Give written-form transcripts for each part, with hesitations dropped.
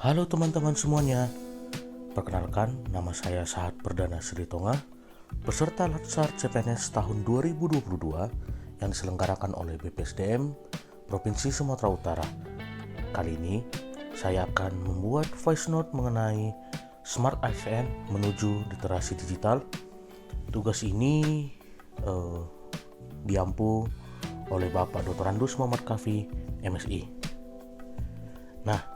Halo teman-teman semuanya, perkenalkan nama saya Sahat Perdana Sri Tonga, peserta Latsar CPNS tahun 2022 yang diselenggarakan oleh BPSDM Provinsi Sumatera Utara. Kali ini saya akan membuat voice note mengenai Smart ASN menuju literasi digital. Tugas ini diampu oleh Bapak Dr. Andus Muhammad Kafi, MSI. Nah,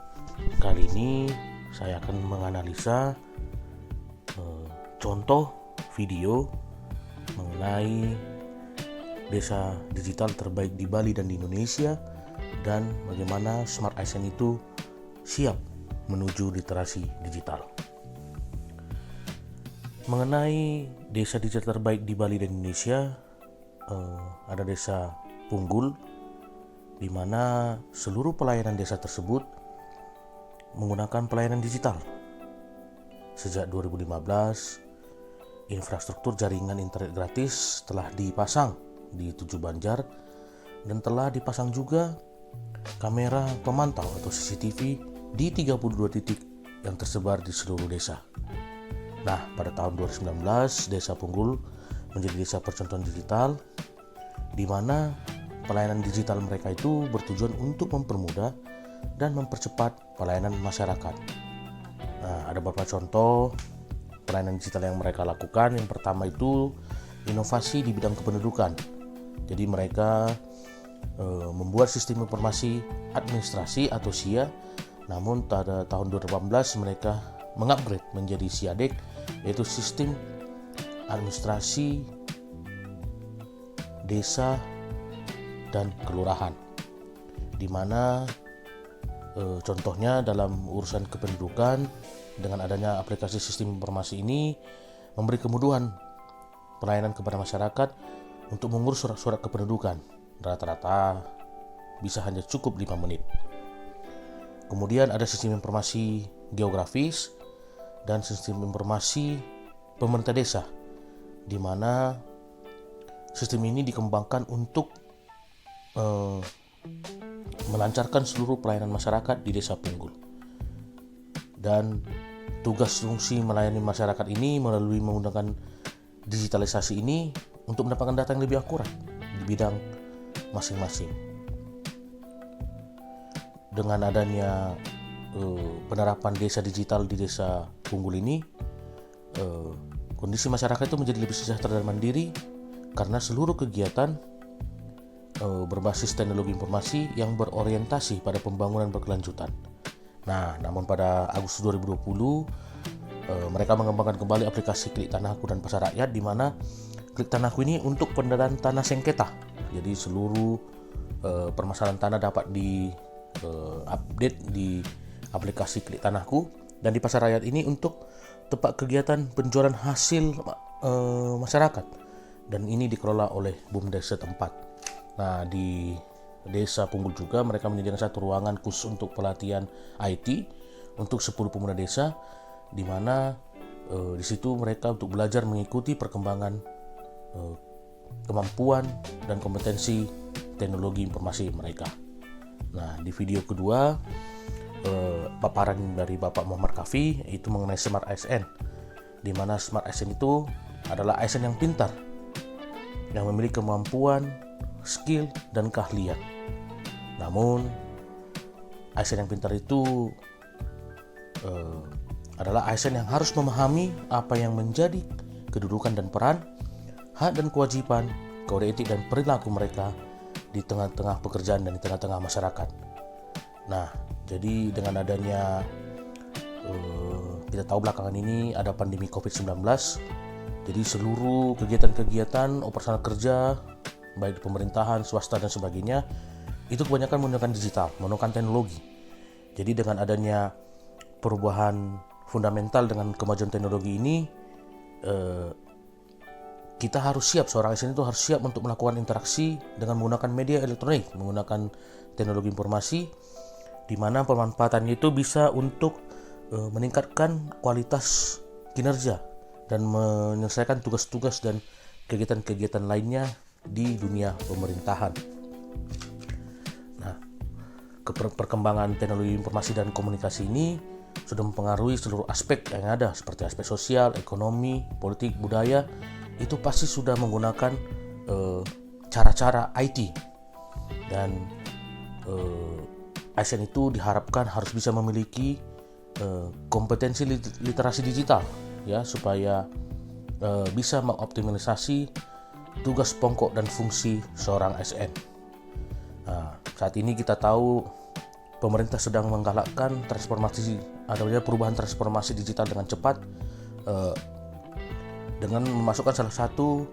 kali ini saya akan menganalisa contoh video mengenai desa digital terbaik di Bali dan di Indonesia, dan bagaimana Smart ASN itu siap menuju literasi digital. Mengenai desa digital terbaik di Bali dan Indonesia, ada desa Punggul, di mana seluruh pelayanan desa tersebut menggunakan pelayanan digital. Sejak 2015, infrastruktur jaringan internet gratis telah dipasang di 7 Banjar dan telah dipasang juga kamera pemantau atau CCTV di 32 titik yang tersebar di seluruh desa. Nah, pada tahun 2019, Desa Punggul menjadi desa percontohan digital, di mana pelayanan digital mereka itu bertujuan untuk mempermudah dan mempercepat pelayanan masyarakat. Nah, ada beberapa contoh pelayanan digital yang mereka lakukan. Yang pertama itu inovasi di bidang kependudukan. Jadi mereka membuat sistem informasi administrasi atau SIA, namun pada tahun 2018 mereka mengupgrade menjadi SIADEK, yaitu sistem administrasi desa dan kelurahan, di mana contohnya dalam urusan kependudukan, dengan adanya aplikasi sistem informasi ini memberi kemudahan pelayanan kepada masyarakat untuk mengurus surat-surat kependudukan. Rata-rata bisa hanya cukup 5 menit. Kemudian ada sistem informasi geografis dan sistem informasi pemerintah desa, di mana sistem ini dikembangkan untuk melancarkan seluruh pelayanan masyarakat di Desa Punggul. Dan tugas fungsi melayani masyarakat ini melalui menggunakan digitalisasi ini untuk mendapatkan data yang lebih akurat di bidang masing-masing. Dengan adanya penerapan desa digital di Desa Punggul ini, kondisi masyarakat itu menjadi lebih sejahtera dan mandiri karena seluruh kegiatan berbasis teknologi informasi yang berorientasi pada pembangunan berkelanjutan. Nah, namun pada Agustus 2020 mereka mengembangkan kembali aplikasi Klik Tanahku dan Pasar Rakyat, di mana Klik Tanahku ini untuk pendanaan tanah sengketa. Jadi seluruh permasalahan tanah dapat di update di aplikasi Klik Tanahku, dan di Pasar Rakyat ini untuk tempat kegiatan penjualan hasil masyarakat, dan ini dikelola oleh BUMDes setempat. Nah, di Desa Punggul juga mereka menyediakan satu ruangan khusus untuk pelatihan IT untuk 10 pemuda desa, di mana di situ mereka untuk belajar mengikuti perkembangan kemampuan dan kompetensi teknologi informasi mereka. Nah, di video kedua paparan dari Bapak Muhammad Kafi itu mengenai Smart ASN, di mana Smart ASN itu adalah ASN yang pintar, yang memiliki kemampuan, skill, dan keahlian. Namun ASN yang pintar itu adalah ASN yang harus memahami apa yang menjadi kedudukan dan peran, hak dan kewajiban, kode etik dan perilaku mereka di tengah-tengah pekerjaan dan di tengah-tengah masyarakat. Nah, jadi dengan adanya kita tahu belakangan ini ada pandemi COVID-19, jadi seluruh kegiatan-kegiatan operasional kerja baik di pemerintahan, swasta dan sebagainya itu kebanyakan menggunakan digital, menggunakan teknologi. Jadi dengan adanya perubahan fundamental dengan kemajuan teknologi ini, kita harus siap, seorang ASN itu harus siap untuk melakukan interaksi dengan menggunakan media elektronik, menggunakan teknologi informasi, di mana pemanfaatannya itu bisa untuk meningkatkan kualitas kinerja dan menyelesaikan tugas-tugas dan kegiatan-kegiatan lainnya di dunia pemerintahan. Nah, perkembangan teknologi informasi dan komunikasi ini sudah mempengaruhi seluruh aspek yang ada seperti aspek sosial, ekonomi, politik, budaya. Itu pasti sudah menggunakan cara-cara IT. Dan ASN itu diharapkan harus bisa memiliki kompetensi literasi digital ya, supaya bisa mengoptimalisasi tugas pokok dan fungsi seorang ASN. Saat ini kita tahu pemerintah sedang menggalakkan perubahan transformasi digital dengan cepat, dengan memasukkan salah satu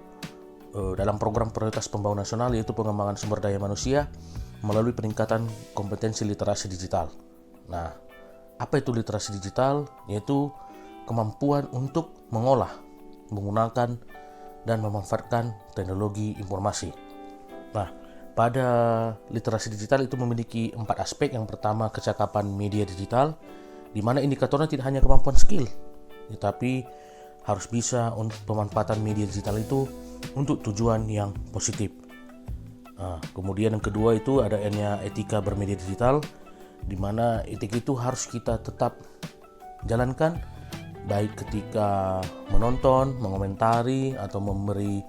dalam program prioritas pembangunan nasional, yaitu pengembangan sumber daya manusia melalui peningkatan kompetensi literasi digital. Nah, apa itu literasi digital? Yaitu kemampuan untuk mengolah, menggunakan, dan memanfaatkan teknologi informasi. Nah, pada literasi digital itu memiliki 4 aspek. Yang pertama, kecakapan media digital, di mana indikatornya tidak hanya kemampuan skill, tetapi harus bisa untuk pemanfaatan media digital itu untuk tujuan yang positif. Kemudian yang kedua itu adanya etika bermedia digital, di mana etika itu harus kita tetap jalankan baik ketika menonton, mengomentari, atau memberi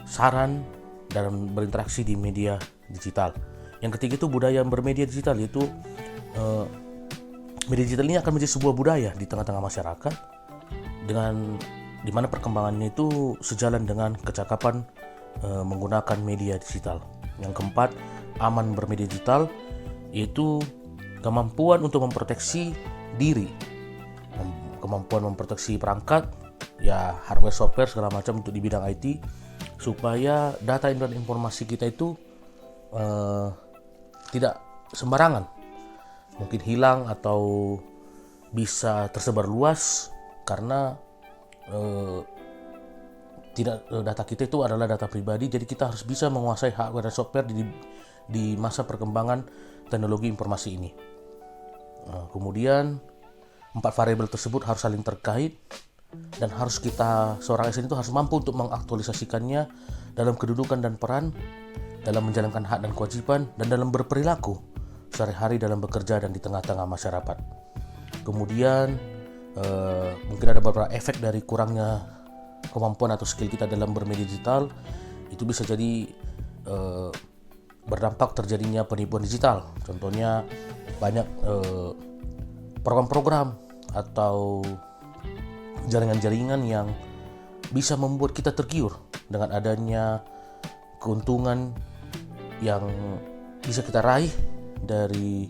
saran dalam berinteraksi di media digital. Yang ketiga itu budaya bermedia digital, yaitu media digital ini akan menjadi sebuah budaya di tengah-tengah masyarakat, dengan dimana perkembangannya itu sejalan dengan kecakapan menggunakan media digital. Yang keempat, aman bermedia digital, yaitu kemampuan untuk memproteksi diri, kemampuan memproteksi perangkat, ya hardware, software, segala macam untuk di bidang IT, supaya data dan informasi kita itu tidak sembarangan, mungkin hilang atau bisa tersebar luas, karena data kita itu adalah data pribadi. Jadi kita harus bisa menguasai hardware dan software di masa perkembangan teknologi informasi ini. Kemudian 4 variabel tersebut harus saling terkait, dan harus seorang ASN itu harus mampu untuk mengaktualisasikannya dalam kedudukan dan peran, dalam menjalankan hak dan kewajiban, dan dalam berperilaku sehari-hari dalam bekerja dan di tengah-tengah masyarakat. Kemudian mungkin ada beberapa efek dari kurangnya kemampuan atau skill kita dalam bermedia digital. Itu bisa jadi berdampak terjadinya penipuan digital. Contohnya banyak program-program atau jaringan-jaringan yang bisa membuat kita tergiur dengan adanya keuntungan yang bisa kita raih dari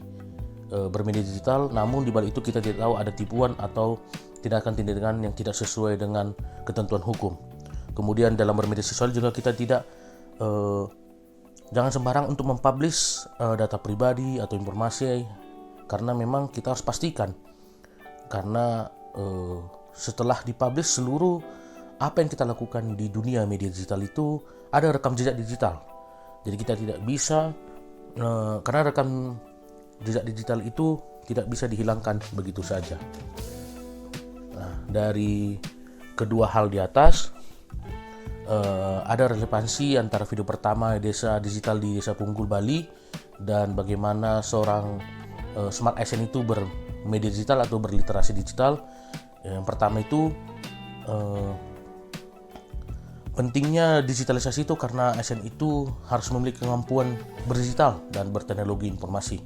bermedia digital, namun di balik itu kita tidak tahu ada tipuan atau tindakan-tindakan yang tidak sesuai dengan ketentuan hukum. Kemudian dalam bermedia sosial juga kita tidak jangan sembarang untuk mempublish data pribadi atau informasi, karena memang kita harus pastikan, karena setelah dipublish seluruh apa yang kita lakukan di dunia media digital itu ada rekam jejak digital. Jadi kita tidak bisa karena rekam jejak digital itu tidak bisa dihilangkan begitu saja. Nah, dari kedua hal di atas ada relevansi antara video pertama desa digital di Desa Punggul, Bali, dan bagaimana seorang smart ASN itu bermedia digital atau berliterasi digital. Yang pertama itu pentingnya digitalisasi itu karena ASN itu harus memiliki kemampuan berdigital dan berteknologi informasi.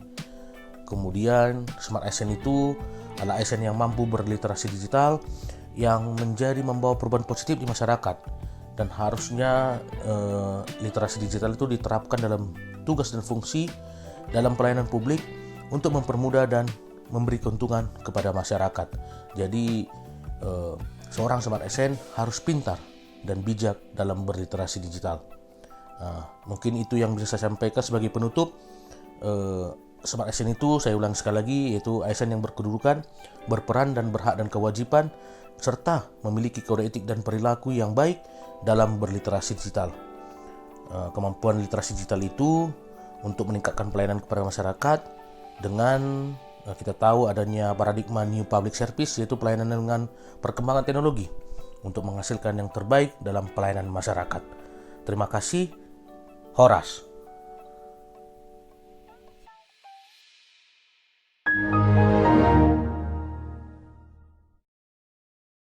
Kemudian smart ASN itu adalah ASN yang mampu berliterasi digital yang menjadi membawa perubahan positif di masyarakat, dan harusnya literasi digital itu diterapkan dalam tugas dan fungsi dalam pelayanan publik untuk mempermudah dan memberi keuntungan kepada masyarakat. Jadi seorang smart ASN harus pintar dan bijak dalam berliterasi digital. Mungkin itu yang bisa saya sampaikan sebagai penutup. Smart ASN itu, saya ulang sekali lagi, yaitu ASN yang berkedudukan, berperan dan berhak dan kewajiban, serta memiliki kode etik dan perilaku yang baik dalam berliterasi digital. Kemampuan literasi digital itu untuk meningkatkan pelayanan kepada masyarakat dengan kita tahu adanya paradigma New Public Service, yaitu pelayanan dengan perkembangan teknologi untuk menghasilkan yang terbaik dalam pelayanan masyarakat. Terima kasih. Horas.